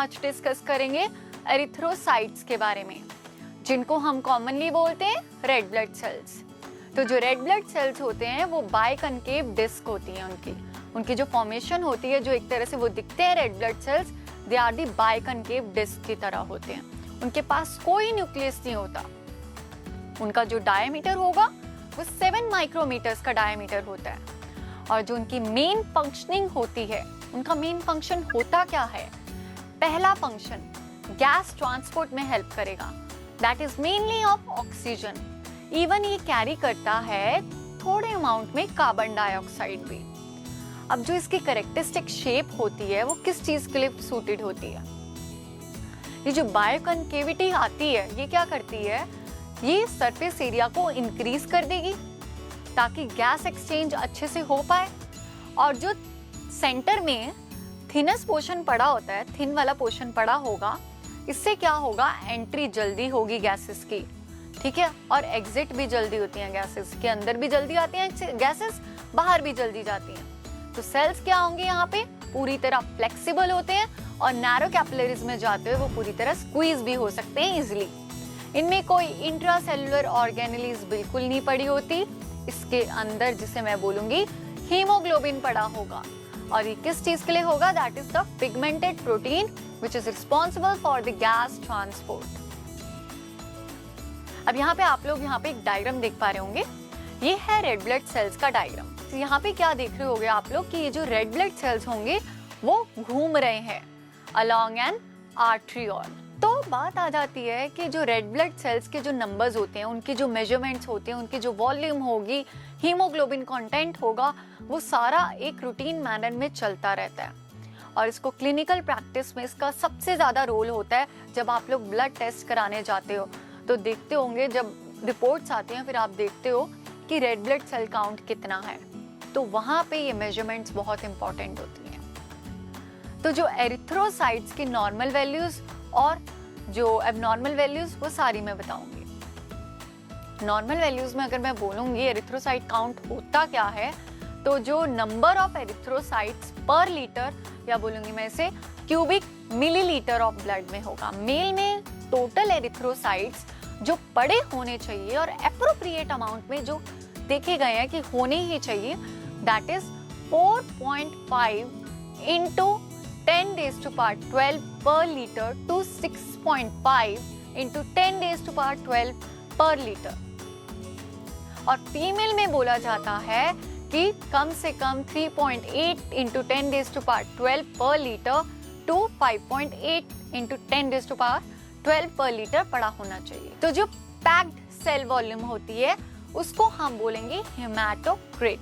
आज डिस्कस करेंगे एरिथ्रोसाइट्स के बारे में, जिनको हम कॉमनली बोलते हैं रेड ब्लड सेल्स। तो जो रेड ब्लड सेल्स होते हैं वो बाइकनकेव डिस्क होती है, उनकी जो फॉर्मेशन होती है, जो एक तरह से वो दिखते हैं red blood cells, they are the biconcave disc की तरह होते हैं। उनके पास कोई न्यूक्लियस नहीं होता। उनका जो डायमीटर होगा वो 7 माइक्रोमीटर्स का डायमीटर होता है। और जो उनकी मेन फंक्शनिंग होती है, उनका मेन फंक्शन होता क्या है? पहला फंक्शन गैस ट्रांसपोर्ट में हेल्प करेगा, that is mainly of oxygen. Even ये कैरी करता है थोड़े अमाउंट में कार्बन डाइऑक्साइड भी। अब जो इसकी कैरेक्टरिस्टिक शेप होती है वो किस चीज के लिए सूटेड होती है? ये जो बायोकनकेविटी आती है, ये क्या करती है? ये सरफेस एरिया को इंक्रीज कर देगी ताकि गैस एक्सचेंज अच्छे से हो पाए। और जो सेंटर में थिनेस्ट पोर्शन पड़ा होता है, थिन वाला पोर्शन पड़ा होगा, इससे क्या होगा? एंट्री जल्दी होगी गैसेस की, ठीक है, और एग्जिट भी जल्दी होती हैं गैसेस के, अंदर भी जल्दी आती हैं गैसेस, बाहर भी जल्दी जाती हैं। तो सेल्स क्या होंगे यहाँ पे? पूरी तरह फ्लेक्सिबल होते हैं और नैरो कैपिलरीज में जाते हुए वो पूरी तरह स्क्वीज भी हो सकते हैं इजिली। इनमें कोई इंट्रासेलुलर ऑर्गेनेलीज बिल्कुल नहीं पड़ी होती। इसके अंदर, जिसे मैं बोलूंगी, हीमोग्लोबिन पड़ा होगा। और ये किस चीज के लिए होगा? That is the pigmented protein which is responsible for the gas transport. अब यहाँ पे आप लोग यहाँ पे एक डायग्राम देख पा रहे होंगे, ये है रेड ब्लड सेल्स का डायग्राम। तो यहाँ पे क्या देख रहे होंगे आप लोग कि ये जो रेड ब्लड सेल्स होंगे वो घूम रहे हैं अलोंग एन आर्टरियोल। तो बात आ जाती है कि जो रेड ब्लड सेल्स के जो नंबर्स होते हैं, उनकी जो मेजरमेंट्स होते हैं, उनकी जो वॉल्यूम होगी, हीमोग्लोबिन कंटेंट होगा, वो सारा एक रूटीन मैनर में चलता रहता है। और इसको क्लिनिकल प्रैक्टिस में इसका सबसे ज़्यादा रोल होता है जब आप लोग ब्लड टेस्ट कराने जाते हो। तो देखते होंगे जब रिपोर्ट्स आती हैं, फिर आप देखते हो कि रेड ब्लड सेल काउंट कितना है, तो वहाँ पे ये मेजरमेंट्स बहुत इंपॉर्टेंट होती हैं। तो जो एरिथ्रोसाइट्स की नॉर्मल वैल्यूज और जो एबनॉर्मल वैल्यूज, वो सारी मैं बताऊंगी। नॉर्मल वैल्यूज में अगर मैं बोलूंगी एरिथ्रोसाइट काउंट होता क्या है, तो जो नंबर ऑफ एरिथ्रोसाइट्स पर लीटर, या बोलूंगी मैं इसे क्यूबिक मिलीलीटर ऑफ ब्लड में होगा। मेल में टोटल एरिथ्रोसाइट्स जो पड़े होने चाहिए और एप्रोप्रिएट अमाउंट में जो देखे गए हैं कि होने ही चाहिए, दैट इज 4.5 इंटू 10⁻12 पर लीटर टू 6.5 इंटू 10⁻12 पर लीटर। और फीमेल में बोला जाता है कि कम से कम 3.8 इंटू 10⁻12 पर लीटर टू 5.8 इंटू 10⁻12 पर लीटर पड़ा होना चाहिए। तो जो पैक्ड सेल वॉल्यूम होती है उसको हम बोलेंगे हेमाटोक्रिट।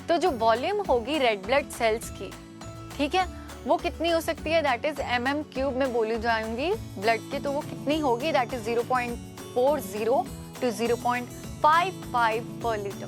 तो जो वॉल्यूम होगी रेड ब्लड सेल्स की, ठीक है, वो कितनी हो सकती है? दैट इज mm³ में बोली जाएंगी ब्लड की, तो वो कितनी होगी? दैट इज 0.40 टू 0.55 पर लीटर।